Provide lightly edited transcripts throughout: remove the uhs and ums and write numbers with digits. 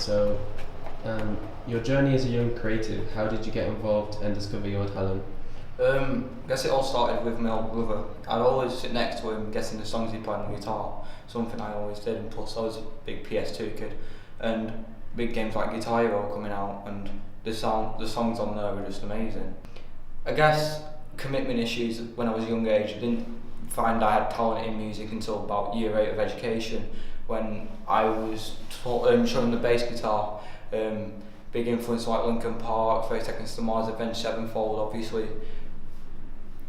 So, your journey as a young creative, how did you get involved and discover your talent? I guess it all started with my older brother. I'd always sit next to him guessing the songs he played on the guitar, something I always did, and plus I was a big PS2 kid, and big games like Guitar Hero coming out, and the songs on there were just amazing. I guess commitment issues when I was a young age. I didn't find I had talent in music until about year 8 of education, when I was showing the bass guitar. Big influence like Linkin Park, 30 Seconds to Mars, Avenged Sevenfold, obviously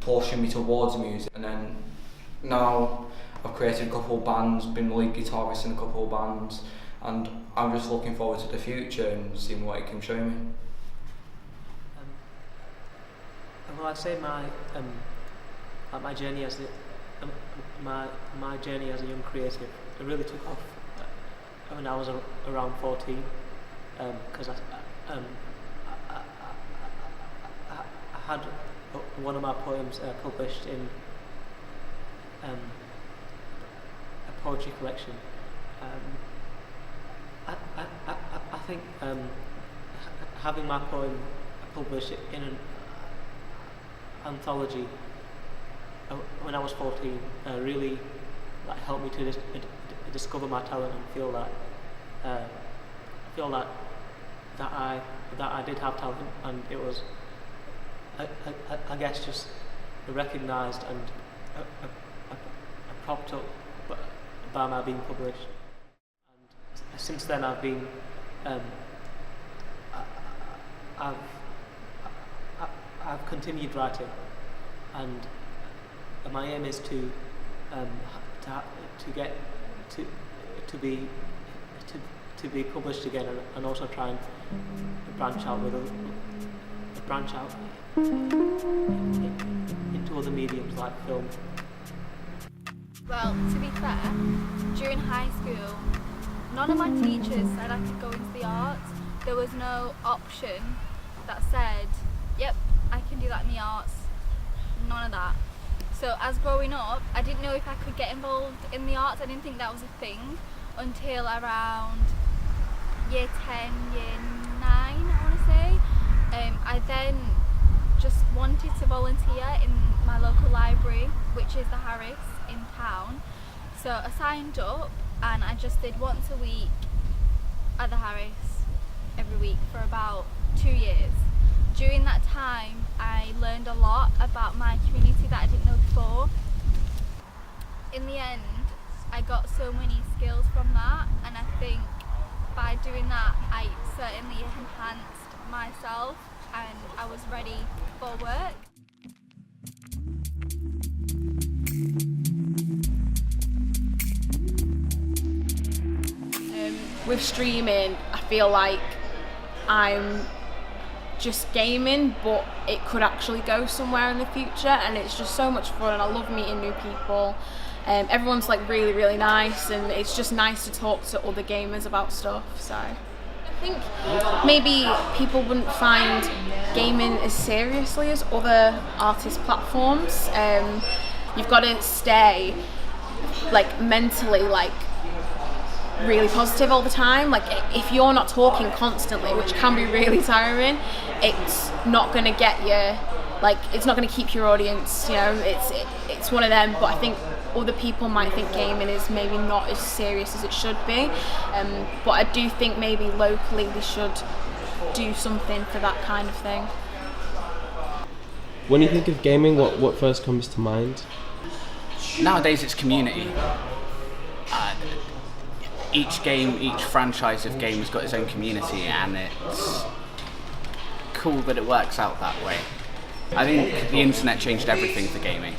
pushing me towards music. And then now I've created a couple of bands, been the lead guitarist in a couple of bands, and I'm just looking forward to the future and seeing what it can show me. Well, I'd say my journey as my journey as a young creative, it really took off when I was around 14, because I had one of my poems published in a poetry collection. I think having my poem published in an anthology when I was 14 really helped me to discover my talent and feel that I did have talent, and it was I guess just recognised and propped up by my being published. And since then I've been I've continued writing, and my aim is to get to be published again, and also try and branch out into other mediums like film. Well, to be fair, during high school, none of my teachers said I could go into the arts. There was no option that said, yep, I can do that in the arts. None of that. So as growing up, I didn't know if I could get involved in the arts. I didn't think that was a thing until around year 10, year 9, I want to say. I then just wanted to volunteer in my local library, which is the Harris in town. So I signed up and I just did once a week at the Harris every week for about 2 years. During that time, I learned a lot about my community that I didn't know before. In the end, I got so many skills from that, and I think by doing that, I certainly enhanced myself and I was ready for work. With streaming, I feel like I'm just gaming, but it could actually go somewhere in the future, and it's just so much fun, and I love meeting new people. Everyone's like really nice, and it's just nice to talk to other gamers about stuff. So I think maybe people wouldn't find gaming as seriously as other artist platforms. You've got to stay like mentally really positive all the time. Like if you're not talking constantly, which can be really tiring, it's not going to get you, like it's not going to keep your audience, you know. It's one of them. But I think other people might think gaming is maybe not as serious as it should be, but I do think maybe locally we should do something for that kind of thing. When you think of gaming, what first comes to mind? Nowadays it's community. Each game, each franchise of game has got its own community, and it's cool that it works out that way. I think the internet changed everything for gaming.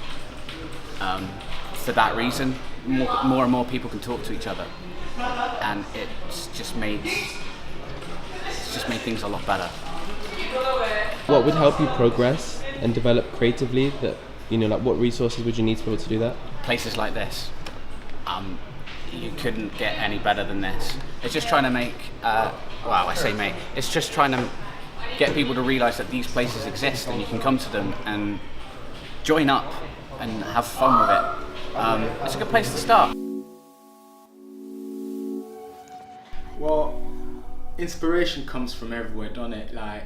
For that reason, more and more people can talk to each other, and it's just made things a lot better. What would help you progress and develop creatively? That, you know, like what resources would you need to be able to do that? Places like this. You couldn't get any better than this. It's just trying to make, it's just trying to get people to realise that these places exist and you can come to them and join up and have fun with it. It's a good place to start. Well, inspiration comes from everywhere, don't it? Like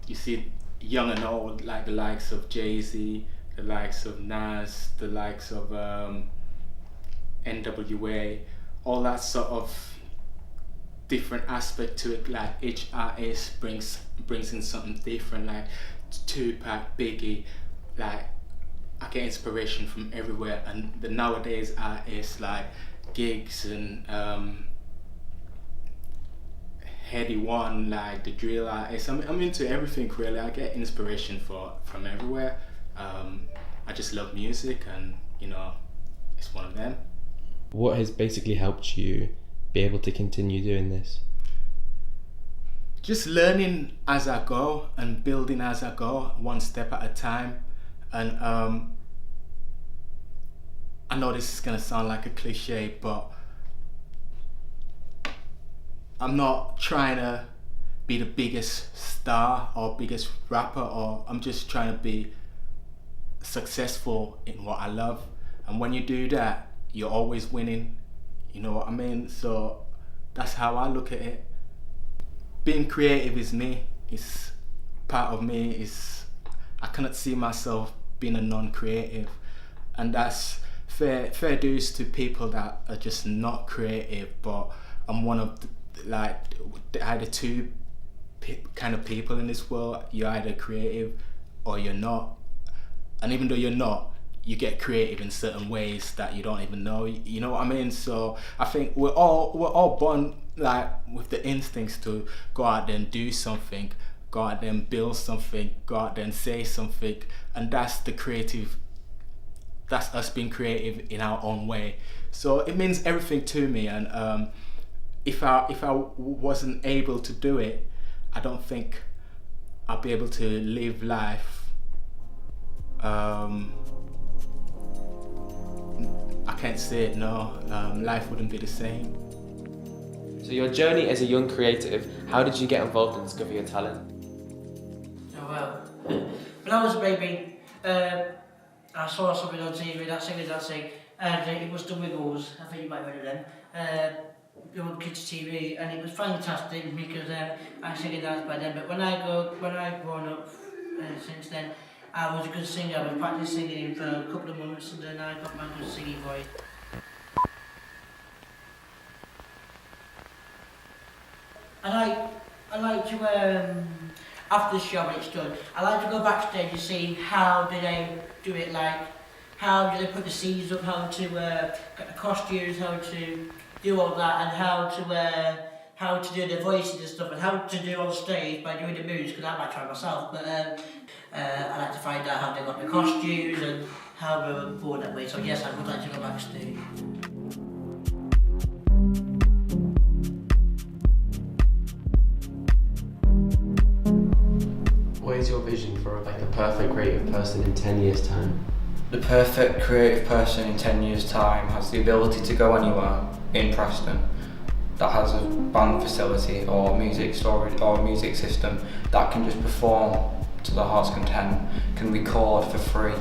you see young and old, like the likes of Jay-Z, the likes of Nas, the likes of NWA, all that sort of different aspect to it. Like each artist brings in something different. Like Tupac, Biggie, like I get inspiration from everywhere. And the nowadays artists like Gigs and Heady One, like the drill artists. I'm into everything really. I get inspiration from everywhere. I just love music, and you know, it's one of them. What has basically helped you be able to continue doing this? Just learning as I go and building as I go, one step at a time. And I know this is gonna sound like a cliche, but I'm not trying to be the biggest star or biggest rapper, or I'm just trying to be successful in what I love. And when you do that, you're always winning, you know what I mean? So that's how I look at it. Being creative is me, it's part of me. I cannot see myself being a non-creative, and that's fair dues to people that are just not creative. But I'm one of either two kind of people in this world. You're either creative or you're not, and even though you're not, you get creative in certain ways that you don't even know. You know what I mean? So I think we're all born like with the instincts to go out there and do something, go out there and build something, go out there and say something, and that's us being creative in our own way. So it means everything to me, and if I wasn't able to do it, I don't think I'll be able to live life. I can't say it, no. Life wouldn't be the same. So your journey as a young creative, how did you get involved in Discover Your Talent? Oh well, when I was a baby, I saw something on TV, that singer dancing, and it was the Wiggles. I think you might have heard of them. On kids TV, and it was fantastic because I sing and dance by them. But when I've grown up since then, I was a good singer. I've been practicing singing for a couple of months, and then I got my good singing voice. I like to after the show when it's done, I like to go backstage and see how do they do it, like how do they put the scenes up, how to get the costumes, how to do all that, and how to do the voices and stuff, and how to do on stage by doing the moves, because I might try myself, but I like to find out how they got the costumes and how they were born that way. So yes, I would like to go backstage. What is your vision for like a perfect creative person in 10 years' time? The perfect creative person in 10 years' time has the ability to go anywhere in Preston that has a band facility or music storage or music system that can just perform to the heart's content, can record for free.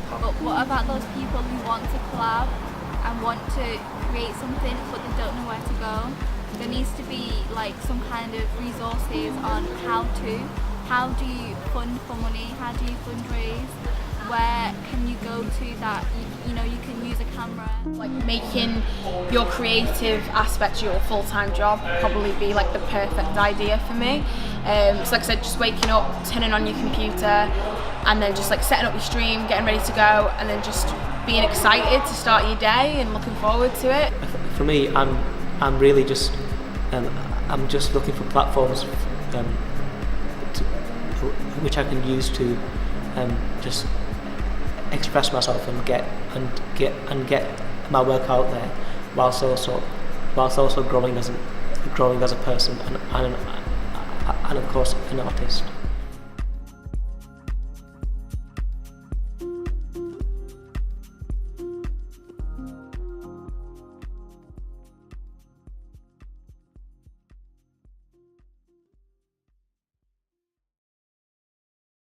But what about those people who want to collab and want to create something but they don't know where to go? There needs to be like some kind of resources on how do you fund for money, how do you fundraise, where can you go to that you know you can use a camera. Like making your creative aspect your full-time job would probably be like the perfect idea for me. So like I said, just waking up, turning on your computer, and then just like setting up your stream, getting ready to go, and then just being excited to start your day and looking forward to it. For me, I'm really just I'm just looking for platforms which I can use to just express myself and get my work out there, whilst also growing as a person and of course an artist.